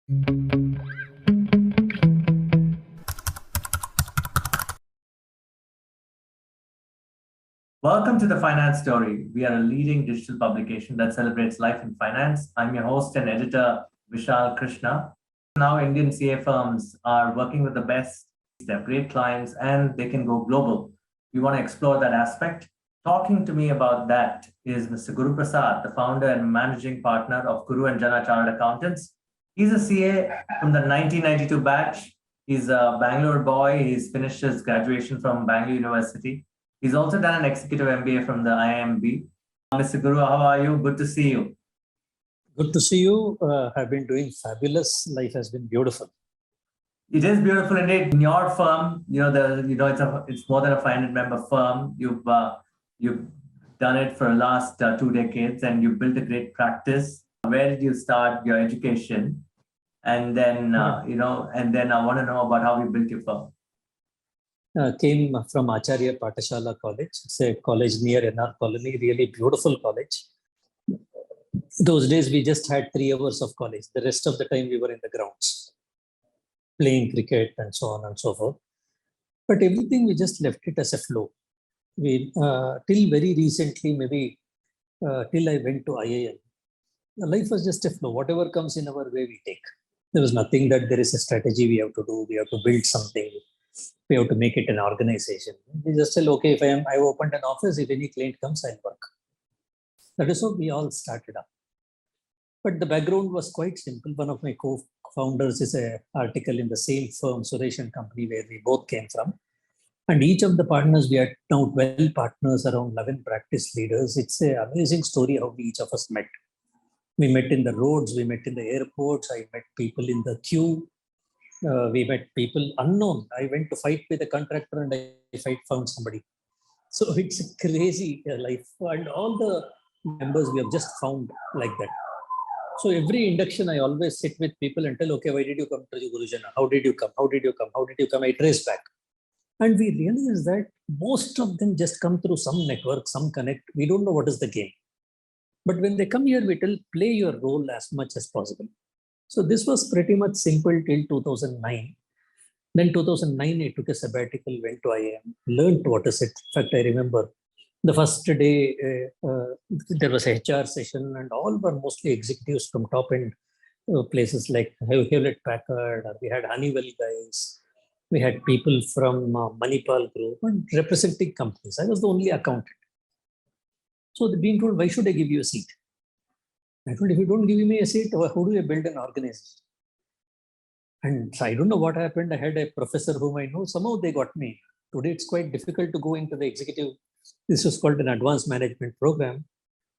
Welcome to The Finance Story. We are a leading digital publication that celebrates life in finance. I'm your host and editor, Vishal Krishna. Now, Indian CA firms are working with the best. They're great clients and they can go global. We want to explore that aspect. Talking to me about that is Mr. Guruprasad, the founder and managing partner of Guru Jana Chartered Accountants. He's a CA from the 1992 batch. He's a Bangalore boy. He's finished his graduation from Bangalore University. He's also done an executive MBA from the IIM. Mr. Guru, how are you? Good to see you. Good to see you. I've been doing fabulous. Life has been beautiful. It is beautiful indeed. In your firm, it's more than a 500-member firm. You've done it for the last 2 decades, and you've built a great practice. Where did you start your education? And then and then I want to know about how you built your firm. Came from Acharya Pathashala College. It's a college near NR Colony, really beautiful college. Those days we just had 3 hours of college. The rest of the time we were in the grounds, playing cricket and so on and so forth. But everything we just left it as a flow. We till very recently, maybe till I went to IIM, life was just a flow. Whatever comes in our way, we take. There was nothing that there is a strategy we have to do. We have to build something. We have to make it an organization. We just tell, okay, if I opened an office, if any client comes, I'll work. That is how we all started up. But the background was quite simple. One of my co-founders is an article in the same firm, Suresh and Company, where we both came from. And each of the partners, we had now 12 partners, around 11 practice leaders. It's an amazing story how each of us met. We met in the roads, we met in the airports, I met people in the queue. We met people unknown. I went to fight with a contractor and I found somebody. So it's a crazy life. And all the members we have just found like that. So every induction, I always sit with people and tell, okay, why did you come to Guru Jana? How did you come? How did you come? How did you come? I trace back. And we realize that most of them just come through some network, some connect. We don't know what is the game. But when they come here, we tell, play your role as much as possible. So this was pretty much simple till 2009. Then 2009, I took a sabbatical, went to IIM, learned what is it. In fact, I remember the first day, there was a HR session and all were mostly executives from top-end places like Hewlett-Packard, or we had Honeywell guys. We had people from Manipal Group and representing companies. I was the only accountant. So being told, why should I give you a seat? I told, if you don't give me a seat, how do I build an organization? And so I don't know what happened. I had a professor whom I know. Somehow they got me. Today it's quite difficult to go into the executive. This was called an advanced management program.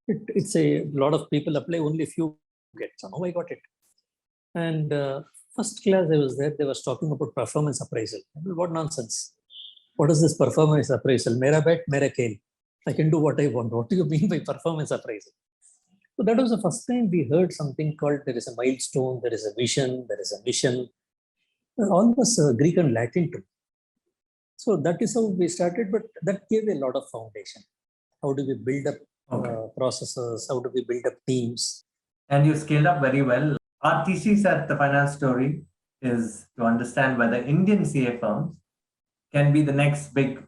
It's a lot of people apply, only few get. Somehow I got it. And first class I was there, they was talking about performance appraisal. I mean, what nonsense. What is this performance appraisal? Mera bet, mera kale. I can do what I want. What do you mean by performance appraisal? So that was the first time we heard something called there is a milestone, there is a vision, there is a mission. All was Greek and Latin too. So that is how we started, but that gave a lot of foundation. How do we build up processes? How do we build up teams? And you scaled up very well. Our thesis at The Finance Story is to understand whether Indian CA firms can be the next big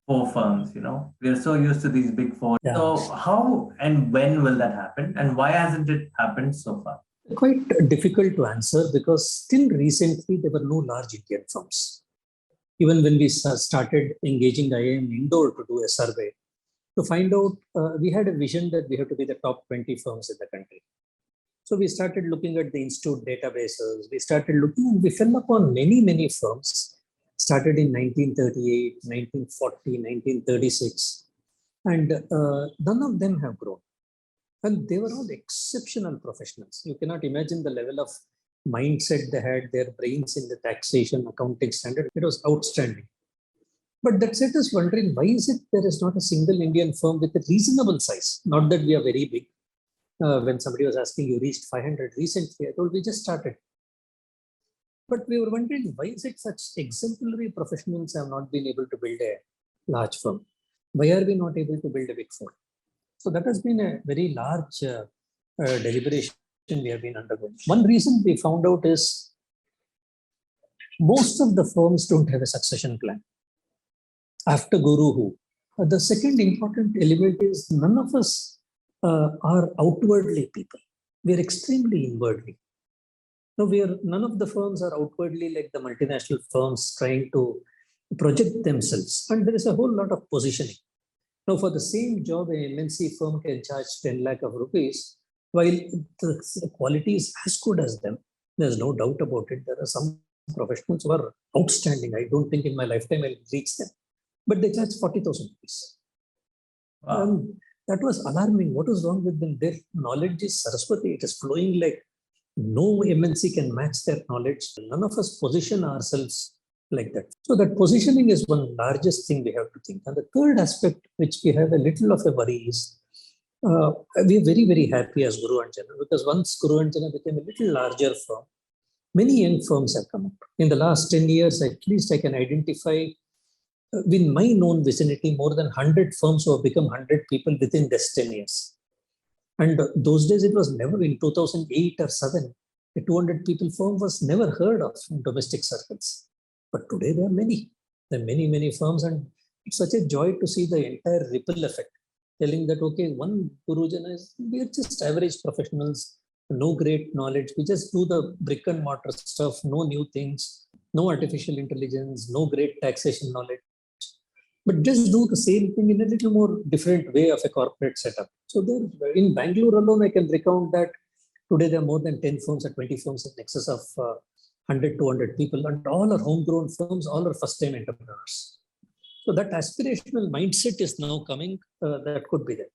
4 firms. We are so used to these big 4. Yeah. So how and when will that happen? And why hasn't it happened so far? Quite difficult to answer because still recently there were no large Indian firms. Even when we started engaging IIM Indore to do a survey, to find out, we had a vision that we have to be the top 20 firms in the country. So we started looking at the institute databases. We started looking, we fell upon many, many firms. Started in 1938, 1940, 1936, and none of them have grown. And they were all exceptional professionals. You cannot imagine the level of mindset they had, their brains in the taxation, accounting standard. It was outstanding. But that set us wondering, why is it there is not a single Indian firm with a reasonable size? Not that we are very big. When somebody was asking, you reached 500 recently, I told, we just started. But we were wondering, why is it such exemplary professionals have not been able to build a large firm? Why are we not able to build a big firm? So that has been a very large deliberation we have been undergoing. One reason we found out is most of the firms don't have a succession plan after Guru who. The second important element is none of us are outwardly people. We are extremely inwardly. No, none of the firms are outwardly like the multinational firms trying to project themselves. And there is a whole lot of positioning. Now, for the same job, an MNC firm can charge 10 lakh of rupees, while the quality is as good as them. There's no doubt about it. There are some professionals who are outstanding. I don't think in my lifetime I'll reach them. But they charge 40,000 rupees. Wow. That was alarming. What was wrong with them? Their knowledge is Saraswati. It is flowing like no MNC can match their knowledge. None of us position ourselves like that. So that positioning is one largest thing we have to think. And the third aspect, which we have a little of a worry is, we are very, very happy as Guru Jana, because once Guru Jana became a little larger firm, many young firms have come up. In the last 10 years, at least I can identify in my known vicinity, more than 100 firms who have become 100 people within this 10 years. And those days, it was never in 2008 or 7, a 200 people firm was never heard of in domestic circles. But today, there are many. There are many, many firms. And it's such a joy to see the entire ripple effect, telling that, okay, one Guru Jana is, we are just average professionals, no great knowledge. We just do the brick and mortar stuff, no new things, no artificial intelligence, no great taxation knowledge. But just do the same thing in a little more different way of a corporate setup. So there, in Bangalore alone, I can recount that today there are more than 10 firms or 20 firms in excess of 100, 200 people, and all are homegrown firms, all are first-time entrepreneurs. So that aspirational mindset is now coming, that could be there.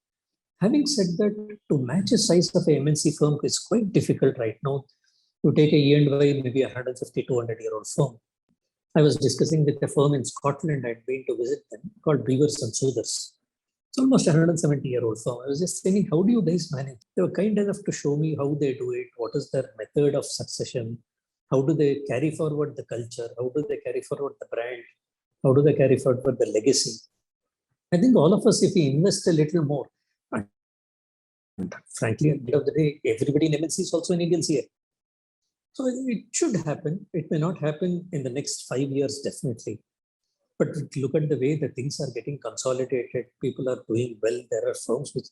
Having said that, to match the size of a MNC firm is quite difficult right now. To take a E&Y, maybe a 150, 200-year-old firm. I was discussing with a firm in Scotland. I'd been to visit them, called Brewers and Soothers. It's almost a 170-year-old firm. I was just saying, how do you guys manage? They were kind enough to show me how they do it, what is their method of succession, how do they carry forward the culture, how do they carry forward the brand, how do they carry forward the legacy. I think all of us, if we invest a little more, and frankly, at the end of the day, everybody in MNC is also an Indian CA. So it should happen. It may not happen in the next 5 years, definitely. But look at the way that things are getting consolidated. People are doing well. There are firms with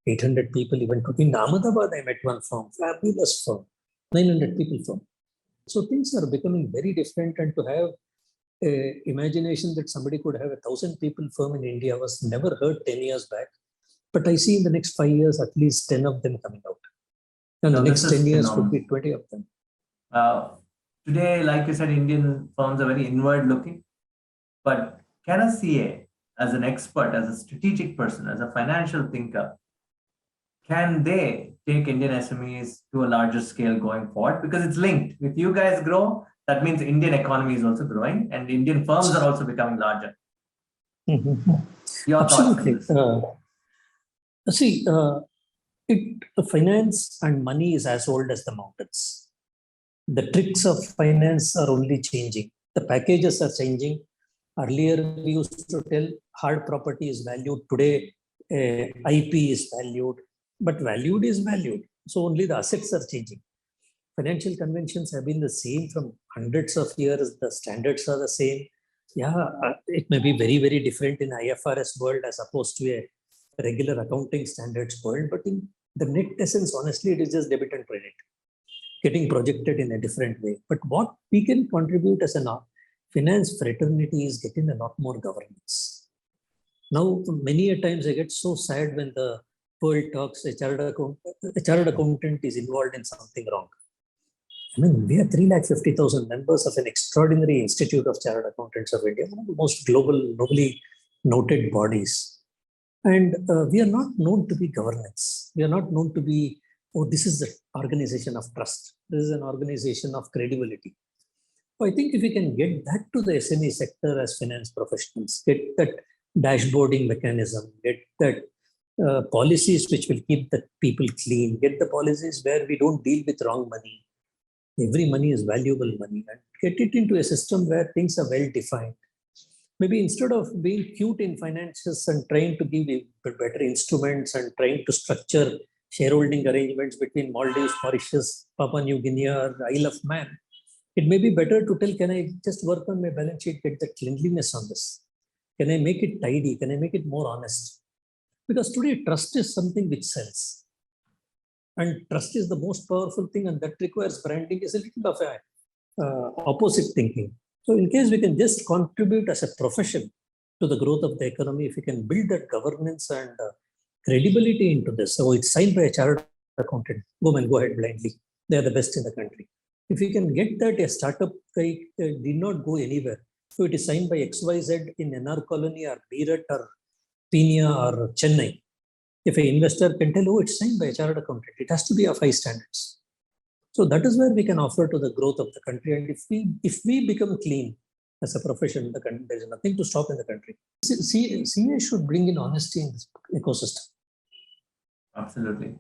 800 people. Even in Ahmedabad, I met one firm, fabulous firm, 900 people firm. So things are becoming very different. And to have an imagination that somebody could have 1,000 people firm in India was never heard 10 years back. But I see in the next 5 years, at least 10 of them coming out. And the next 10 years could be 20 of them. Today, like you said, Indian firms are very inward looking, but can a CA, as an expert, as a strategic person, as a financial thinker, can they take Indian SMEs to a larger scale going forward? Because it's linked. If you guys grow, that means the Indian economy is also growing and Indian firms are also becoming larger. Mm-hmm. Your Absolutely. thoughts on this? Finance and money is as old as the mountains. The tricks of finance are only changing. The packages are changing. Earlier, we used to tell hard property is valued. Today, IP is valued. But valued is valued. So only the assets are changing. Financial conventions have been the same from hundreds of years. The standards are the same. Yeah, it may be very, very different in IFRS world as opposed to a regular accounting standards world. But in the net essence, honestly, it is just debit and credit getting projected in a different way. But what we can contribute as a finance fraternity is getting a lot more governance. Now, many a times I get so sad when the world talks a chartered accountant is involved in something wrong. I mean, we are 350,000 members of an extraordinary Institute of Chartered Accountants of India, one of the most globally noted bodies. And we are not known to be governance. We are not known to be, oh, this is an organization of trust. This is an organization of credibility. So I think if we can get that to the SME sector as finance professionals, get that dashboarding mechanism, get that policies which will keep the people clean, get the policies where we don't deal with wrong money. Every money is valuable money, and get it into a system where things are well defined. Maybe instead of being cute in finances and trying to give better instruments and trying to structure shareholding arrangements between Maldives, Mauritius, Papua New Guinea, or Isle of Man, it may be better to tell, can I just work on my balance sheet, get the cleanliness on this? Can I make it tidy? Can I make it more honest? Because today, trust is something which sells. And trust is the most powerful thing, and that requires branding is a little of a opposite thinking. So in case we can just contribute as a profession to the growth of the economy, if we can build that governance and credibility into this. So it's signed by a chartered accountant. Go ahead blindly. They are the best in the country. If we can get that, a startup did not go anywhere. So it is signed by XYZ in NR Colony or Meerut or Pina or Chennai. If an investor can tell, oh, it's signed by a chartered accountant, it has to be of high standards. So that is where we can offer to the growth of the country. And if we become clean as a profession, there is nothing to stop in the country. CA should bring in honesty in this ecosystem. Absolutely.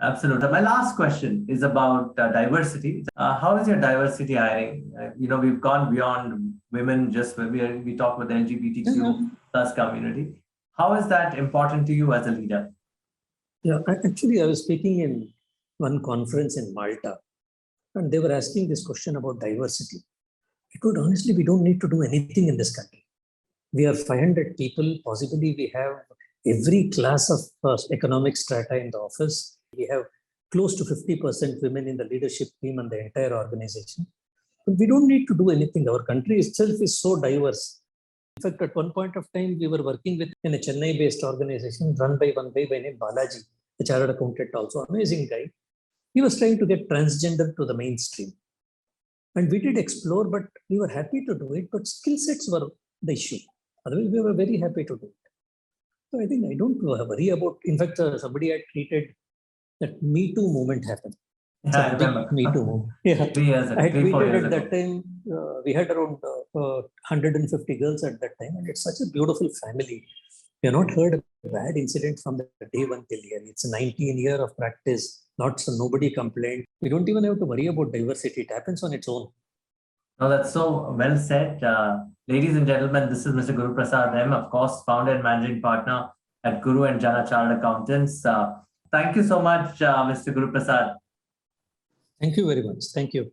Absolutely. My last question is about diversity. How is your diversity hiring? We've gone beyond women, just we talk with the LGBTQ plus community. How is that important to you as a leader? Yeah, I was speaking in one conference in Malta, and they were asking this question about diversity. I told, honestly, we don't need to do anything in this country. We are 500 people. Possibly we have every class of economic strata in the office. We have close to 50% women in the leadership team and the entire organization. But we don't need to do anything. Our country itself is so diverse. In fact, at one point of time, we were working in a Chennai-based organization run by one guy by name Balaji, a chartered accountant, also amazing guy. He was trying to get transgender to the mainstream. And we did explore, but we were happy to do it, but skill sets were the issue. Otherwise, we were very happy to do it. So I think I don't worry about, in fact, somebody had tweeted that Me Too movement happened. Yeah, I remember. Me Too movement. Yeah. 3 years ago, I had 3-4 tweeted years at ago. that time, we had around 150 girls at that time, and it's such a beautiful family. We have not heard a bad incident from the day one till here. It's a 19 year of practice. Nobody complained. We don't even have to worry about diversity. It happens on its own. No, that's so well said. Ladies and gentlemen, this is Mr. Guruprasad M, of course, founder and managing partner at Guru and Jana Chartered Accountants. Thank you so much, Mr. Guruprasad. Thank you very much. Thank you.